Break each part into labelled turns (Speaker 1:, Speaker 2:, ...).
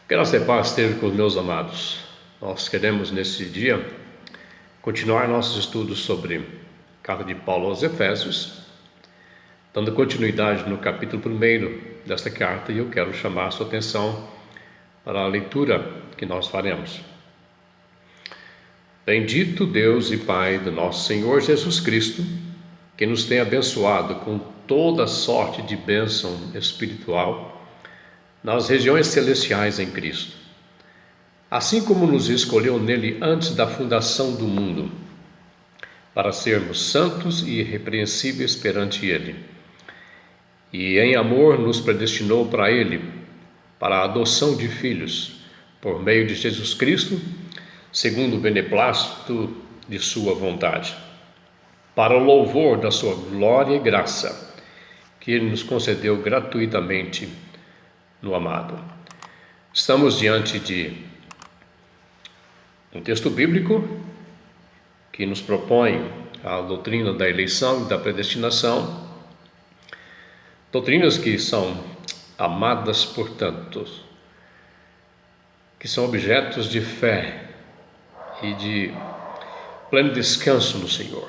Speaker 1: Graça e paz esteja com os meus amados. Nós queremos nesse dia continuar nossos estudos sobre a carta de Paulo aos Efésios, dando continuidade no capítulo 1 desta carta, e eu quero chamar a sua atenção para a leitura que nós faremos. Bendito Deus e Pai do nosso Senhor Jesus Cristo, que nos tem abençoado com toda sorte de bênção espiritual nas regiões celestiais em Cristo, assim como nos escolheu nele antes da fundação do mundo, para sermos santos e irrepreensíveis perante ele, e em amor nos predestinou para ele, para a adoção de filhos, por meio de Jesus Cristo, segundo o beneplácito de sua vontade, para o louvor da sua glória e graça, que ele nos concedeu gratuitamente no amado. Estamos diante de um texto bíblico que nos propõe a doutrina da eleição e da predestinação, doutrinas que são amadas por tantos, que são objetos de fé e de pleno descanso no Senhor.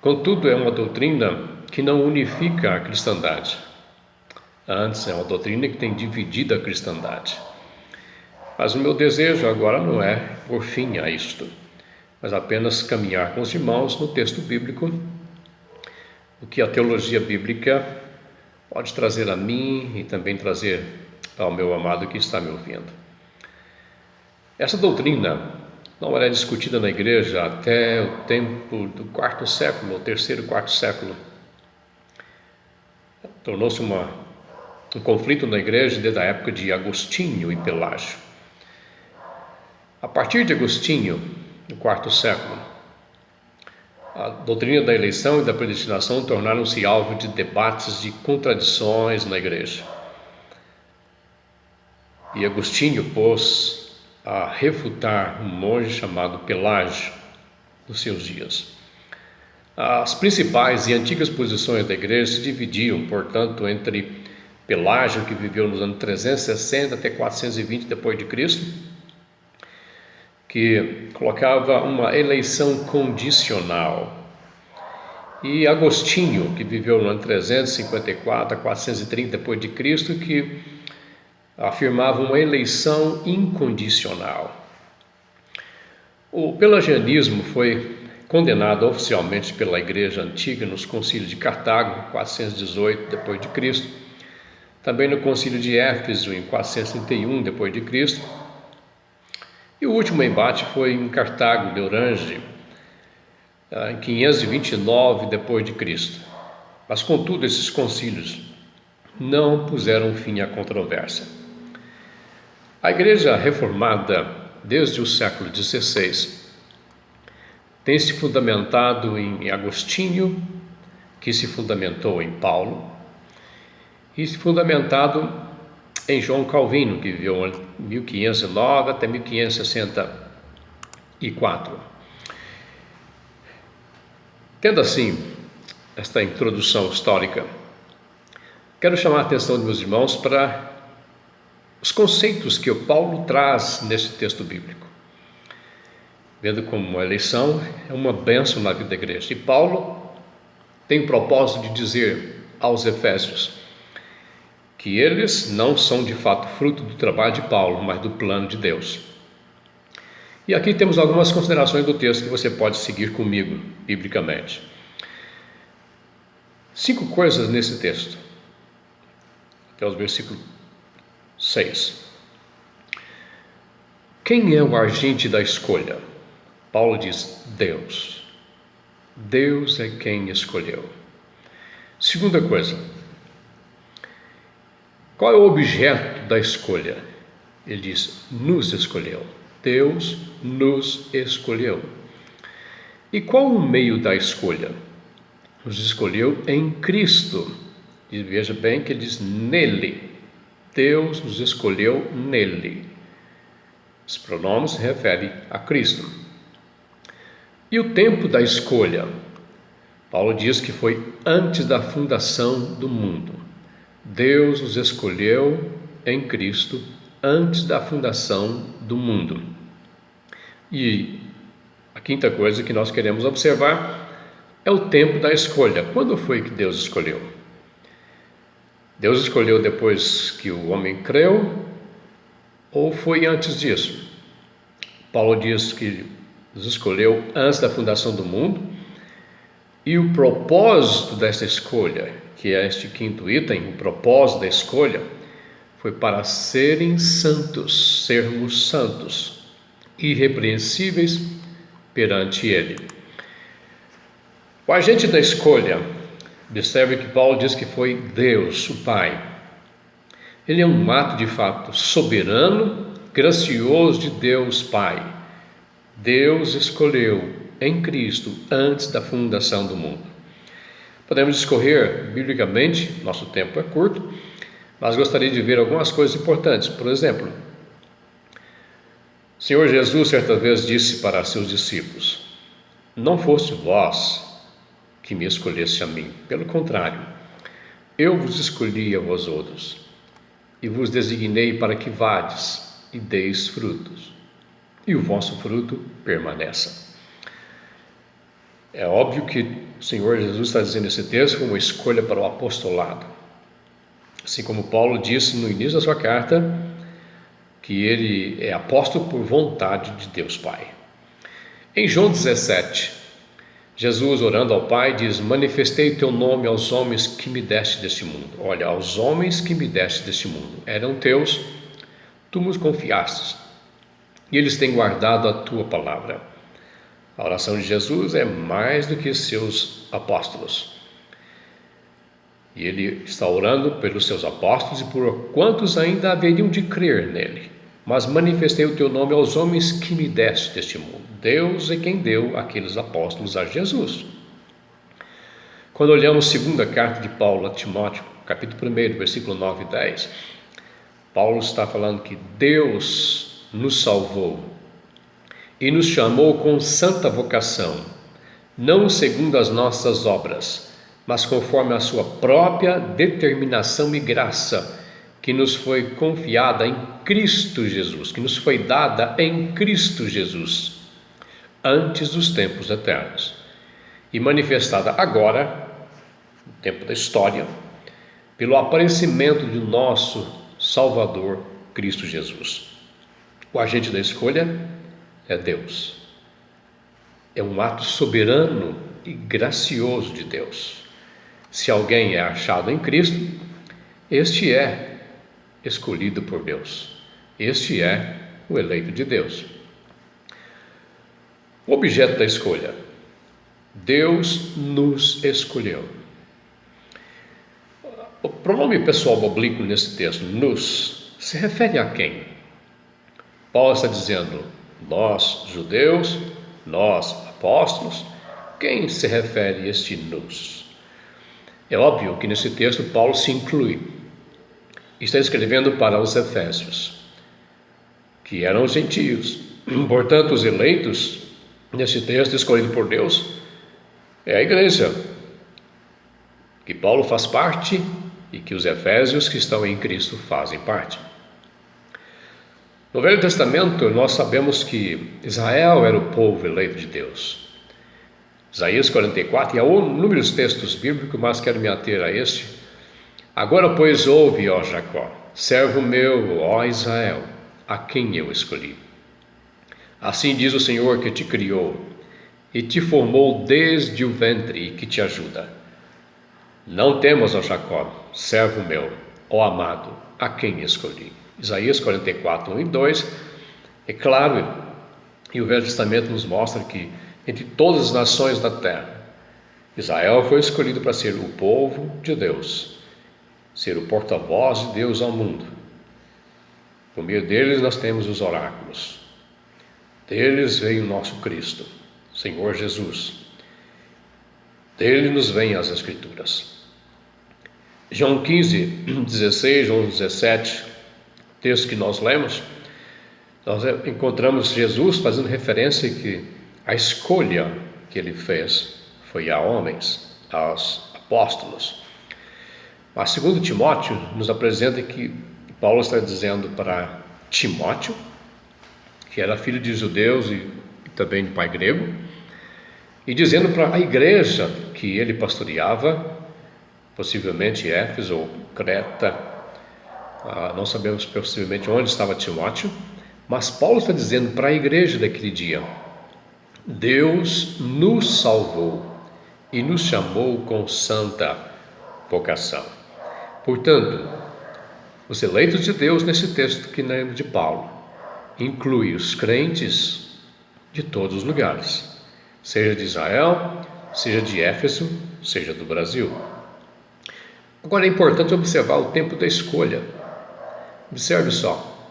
Speaker 1: Contudo, é uma doutrina que não unifica a cristandade. Antes, é uma doutrina que tem dividido a cristandade. Mas o meu desejo agora não é por fim a isto, mas apenas caminhar com os irmãos no texto bíblico, o que a teologia bíblica pode trazer a mim e também trazer ao meu amado que está me ouvindo. Essa doutrina não era discutida na igreja até o tempo do quarto século, ou terceiro, quarto século. Tornou-se um conflito na igreja desde a época de Agostinho e Pelágio. A partir de Agostinho, no quarto século, a doutrina da eleição e da predestinação tornaram-se alvo de debates de contradições na igreja. E Agostinho pôs a refutar um monge chamado Pelágio nos seus dias. As principais e antigas posições da igreja se dividiam, portanto, entre Pelágio, que viveu nos anos 360 até 420 depois de Cristo, que colocava uma eleição condicional, e Agostinho, que viveu no ano 354 a 430 depois de Cristo, que afirmava uma eleição incondicional. O pelagianismo foi condenado oficialmente pela Igreja Antiga nos concílios de Cartago, 418 depois de Cristo, também no concílio de Éfeso, em 431 depois de Cristo, e o último embate foi em Cartago de Orange, em 529 depois de Cristo. Mas contudo, esses concílios não puseram fim à controvérsia. A Igreja Reformada, desde o século XVI, tem se fundamentado em Agostinho, que se fundamentou em Paulo, e se fundamentado em João Calvino, que viveu em 1509 até 1564. Tendo assim esta introdução histórica, quero chamar a atenção dos meus irmãos para os conceitos que o Paulo traz nesse texto bíblico, vendo como a eleição é uma bênção na vida da igreja. E Paulo tem o propósito de dizer aos Efésios que eles não são de fato fruto do trabalho de Paulo, mas do plano de Deus. E aqui temos algumas considerações do texto que você pode seguir comigo, biblicamente. 5 coisas nesse texto, até os versículos 6. Quem é o agente da escolha? Paulo diz: Deus. Deus é quem escolheu. Segunda coisa, qual é o objeto da escolha? Ele diz: nos escolheu. Deus nos escolheu. E qual o meio da escolha? Nos escolheu em Cristo. E veja bem que ele diz nele. Deus nos escolheu nele. Os pronomes se referem a Cristo. E o tempo da escolha? Paulo diz que foi antes da fundação do mundo. Deus nos escolheu em Cristo antes da fundação do mundo. E a quinta coisa que nós queremos observar é o tempo da escolha. Quando foi que Deus escolheu? Deus escolheu depois que o homem creu ou foi antes disso? Paulo diz que nos escolheu antes da fundação do mundo, e o propósito dessa escolha, que é este quinto item, o propósito da escolha, foi para sermos santos, irrepreensíveis perante Ele. O agente da escolha, observe que Paulo diz que foi Deus, o Pai. Ele é um ato de fato soberano, gracioso de Deus Pai. Deus escolheu em Cristo antes da fundação do mundo. Podemos discorrer biblicamente, nosso tempo é curto, mas gostaria de ver algumas coisas importantes. Por exemplo, o Senhor Jesus certa vez disse para seus discípulos: não fosse vós que me escolhesse a mim, pelo contrário, eu vos escolhi a vós outros, e vos designei para que vades e deis frutos, e o vosso fruto permaneça. É óbvio que o Senhor Jesus está dizendo nesse texto uma escolha para o apostolado. Assim como Paulo disse no início da sua carta, que ele é apóstolo por vontade de Deus Pai. Em João 17, Jesus, orando ao Pai, diz: manifestei teu nome aos homens que me deste deste mundo. Olha, aos homens que me deste deste mundo. Eram teus, tu nos confiastes, e eles têm guardado a tua palavra. A oração de Jesus é mais do que seus apóstolos. E ele está orando pelos seus apóstolos e por quantos ainda haveriam de crer nele. Mas manifestei o teu nome aos homens que me deste deste mundo. Deus é quem deu aqueles apóstolos a Jesus. Quando olhamos a segunda carta de Paulo a Timóteo, capítulo 1, versículo 9 e 10, Paulo está falando que Deus nos salvou e nos chamou com santa vocação, não segundo as nossas obras, mas conforme a sua própria determinação e graça, que nos foi confiada em Cristo Jesus, que nos foi dada em Cristo Jesus, antes dos tempos eternos, e manifestada agora, no tempo da história, pelo aparecimento de nosso Salvador, Cristo Jesus. O agente da escolha é Deus. É um ato soberano e gracioso de Deus. Se alguém é achado em Cristo, este é escolhido por Deus. Este é o eleito de Deus. O objeto da escolha: Deus nos escolheu. O pronome pessoal oblíquo nesse texto, nos, se refere a quem? Paulo está dizendo: nós, judeus, nós, apóstolos. Quem se refere a este nos? É óbvio que nesse texto Paulo se inclui. Está escrevendo para os efésios, que eram os gentios. Portanto, os eleitos, nesse texto escolhido por Deus, é a igreja, que Paulo faz parte e que os efésios que estão em Cristo fazem parte. No Velho Testamento, nós sabemos que Israel era o povo eleito de Deus. Isaías 44, e há inúmeros textos bíblicos, mas quero me ater a este. Agora, pois, ouve, ó Jacó, servo meu, ó Israel, a quem eu escolhi. Assim diz o Senhor que te criou e te formou desde o ventre e que te ajuda. Não temas, ó Jacó, servo meu, ó amado, a quem escolhi. Isaías 44, 1 e 2, é claro, e o Velho Testamento nos mostra que entre todas as nações da terra, Israel foi escolhido para ser o povo de Deus, ser o porta-voz de Deus ao mundo. Por meio deles nós temos os oráculos. Deles veio o nosso Cristo, Senhor Jesus. Dele nos vêm as Escrituras. João 15, 16, João 17, texto que nós lemos, nós encontramos Jesus fazendo referência que a escolha que ele fez foi a homens, aos apóstolos. Mas segundo Timóteo nos apresenta que Paulo está dizendo para Timóteo, que era filho de judeus e também de pai grego, e dizendo para a igreja que ele pastoreava, possivelmente Éfeso ou Creta, não sabemos possivelmente onde estava Timóteo, mas Paulo está dizendo para a igreja daquele dia: Deus nos salvou e nos chamou com santa vocação. Portanto, os eleitos de Deus nesse texto que lemos de Paulo inclui os crentes de todos os lugares, seja de Israel, seja de Éfeso, seja do Brasil. Agora é importante observar o tempo da escolha. Observe só,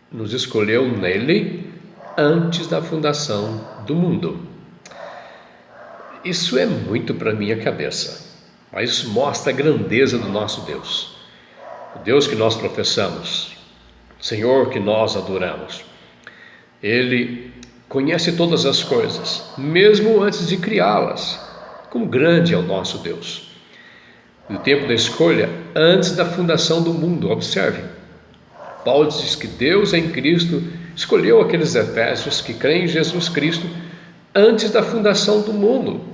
Speaker 1: nos escolheu nele antes da fundação do mundo. Isso é muito para minha cabeça, mas isso mostra a grandeza do nosso Deus, o Deus que nós professamos, o Senhor que nós adoramos. Ele conhece todas as coisas, mesmo antes de criá-las. Como grande é o nosso Deus. E o tempo da escolha antes da fundação do mundo. Observe, Paulo diz que Deus em Cristo escolheu aqueles efésios que creem em Jesus Cristo antes da fundação do mundo.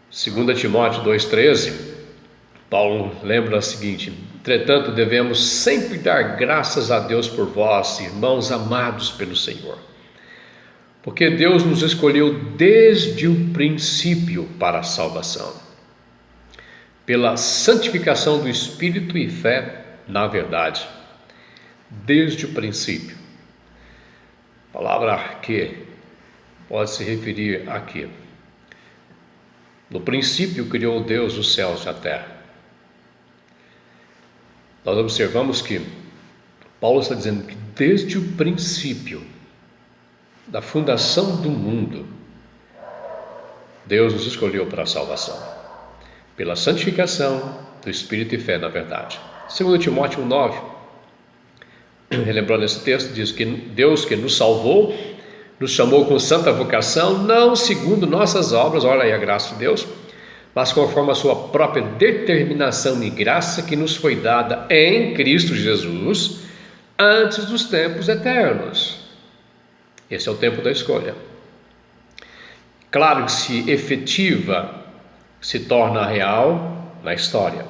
Speaker 1: 2 Timóteo 2,13, Paulo lembra o seguinte: entretanto, devemos sempre dar graças a Deus por vós, irmãos amados pelo Senhor, porque Deus nos escolheu desde o princípio para a salvação, pela santificação do Espírito e fé na verdade. Desde o princípio. A palavra que pode se referir a quê? No princípio criou Deus os céus e a terra. Nós observamos que Paulo está dizendo que desde o princípio da fundação do mundo, Deus nos escolheu para a salvação, pela santificação do Espírito e fé na verdade. 2 Timóteo 9, relembrando esse texto, diz que Deus que nos salvou, nos chamou com santa vocação, não segundo nossas obras, olha aí a graça de Deus, mas conforme a sua própria determinação e graça que nos foi dada em Cristo Jesus, antes dos tempos eternos. Esse é o tempo da escolha. Claro que se efetiva, se torna real na história.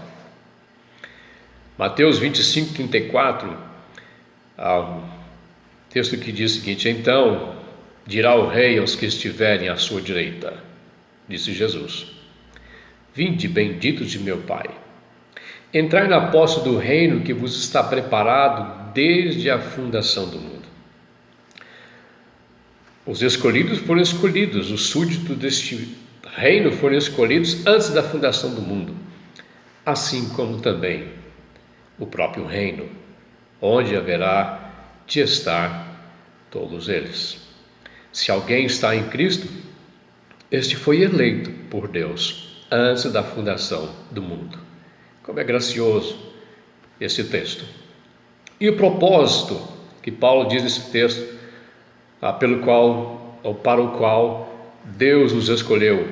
Speaker 1: Mateus 25, 34, texto que diz o seguinte: então dirá o rei aos que estiverem à sua direita, disse Jesus: vinde benditos de meu Pai, entrai na posse do reino que vos está preparado desde a fundação do mundo. Os escolhidos foram escolhidos, os súditos deste reino foram escolhidos antes da fundação do mundo, assim como também o próprio reino, onde haverá de estar todos eles. Se alguém está em Cristo, este foi eleito por Deus antes da fundação do mundo. Como é gracioso esse texto. E o propósito que Paulo diz nesse texto, pelo qual ou para o qual Deus nos escolheu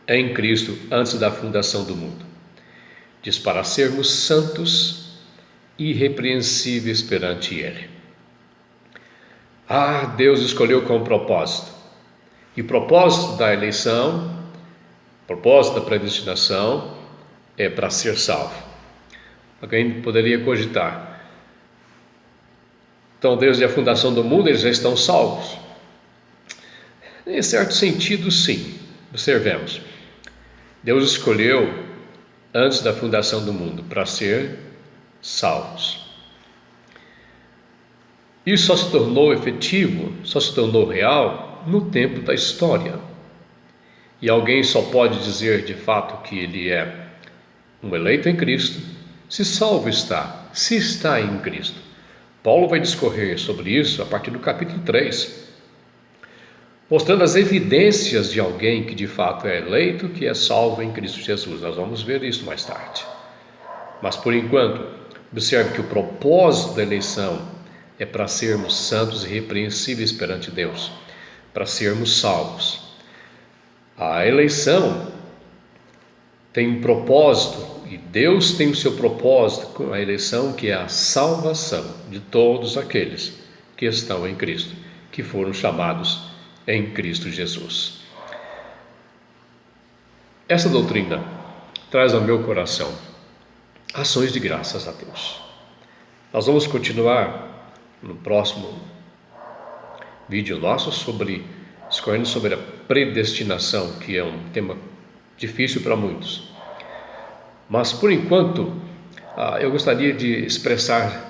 Speaker 1: em Cristo antes da fundação do mundo, diz: para sermos santos e irrepreensíveis perante Ele. Deus escolheu com um propósito. E o propósito da eleição, o propósito da predestinação é para ser salvo. Alguém poderia cogitar: então desde a fundação do mundo eles já estão salvos? Em certo sentido, sim. Observemos. Deus escolheu antes da fundação do mundo para ser salvos. Isso só se tornou efetivo, só se tornou real no tempo da história. E alguém só pode dizer de fato que ele é um eleito em Cristo se salvo está, se está em Cristo. Paulo vai discorrer sobre isso a partir do capítulo 3, mostrando as evidências de alguém que de fato é eleito, que é salvo em Cristo Jesus. Nós vamos ver isso mais tarde. Mas por enquanto, observe que o propósito da eleição é para sermos santos e irrepreensíveis perante Deus, para sermos salvos. A eleição tem um propósito, e Deus tem o seu propósito com a eleição, que é a salvação de todos aqueles que estão em Cristo, que foram chamados em Cristo Jesus. Essa doutrina traz ao meu coração ações de graças a Deus. Nós vamos continuar no próximo vídeo nosso escolhendo sobre a predestinação, que é um tema difícil para muitos. Mas por enquanto, eu gostaria de expressar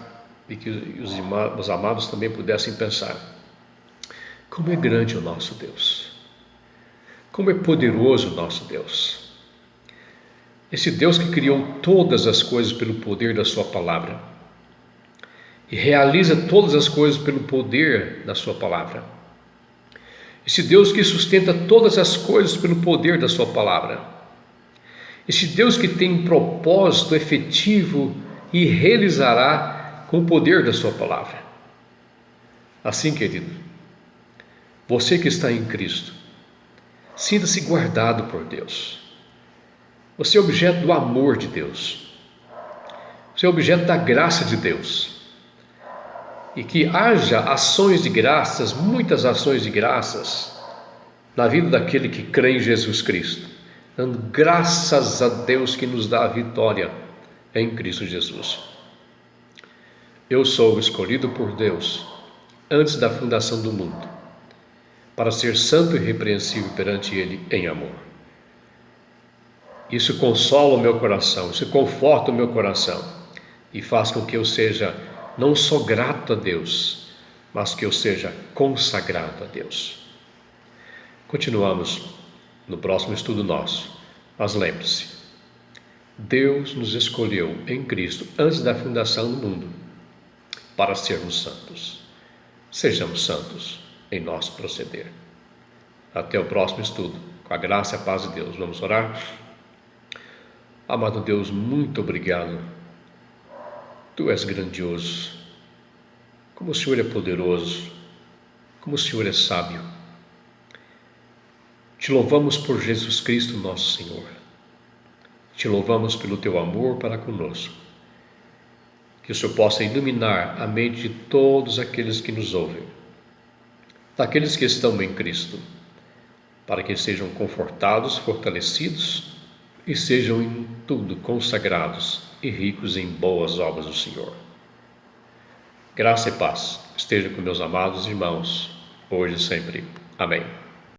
Speaker 1: e que os amados também pudessem pensar: como é grande o nosso Deus, como é poderoso o nosso Deus. Esse Deus que criou todas as coisas pelo poder da sua palavra e realiza todas as coisas pelo poder da sua palavra. Esse Deus que sustenta todas as coisas pelo poder da sua palavra. Esse Deus que tem um propósito efetivo e realizará com o poder da sua palavra. Assim, querido, você que está em Cristo, sinta-se guardado por Deus. Você é objeto do amor de Deus. Você é objeto da graça de Deus. E que haja ações de graças, muitas ações de graças, na vida daquele que crê em Jesus Cristo, dando graças a Deus que nos dá a vitória em Cristo Jesus. Eu sou escolhido por Deus antes da fundação do mundo, para ser santo e irrepreensível perante Ele em amor. Isso consola o meu coração, isso conforta o meu coração e faz com que eu seja não só grato a Deus, mas que eu seja consagrado a Deus. Continuamos no próximo estudo nosso, mas lembre-se, Deus nos escolheu em Cristo antes da fundação do mundo para sermos santos. Sejamos santos em nosso proceder. Até o próximo estudo, com a graça e a paz de Deus. Vamos orar? Amado Deus, muito obrigado. Tu és grandioso, como o Senhor é poderoso, como o Senhor é sábio. Te louvamos por Jesus Cristo, nosso Senhor. Te louvamos pelo teu amor para conosco. Que o Senhor possa iluminar a mente de todos aqueles que nos ouvem, daqueles que estão em Cristo, para que sejam confortados, fortalecidos e sejam em tudo consagrados e ricos em boas obras do Senhor. Graça e paz esteja com meus amados irmãos, hoje e sempre. Amém.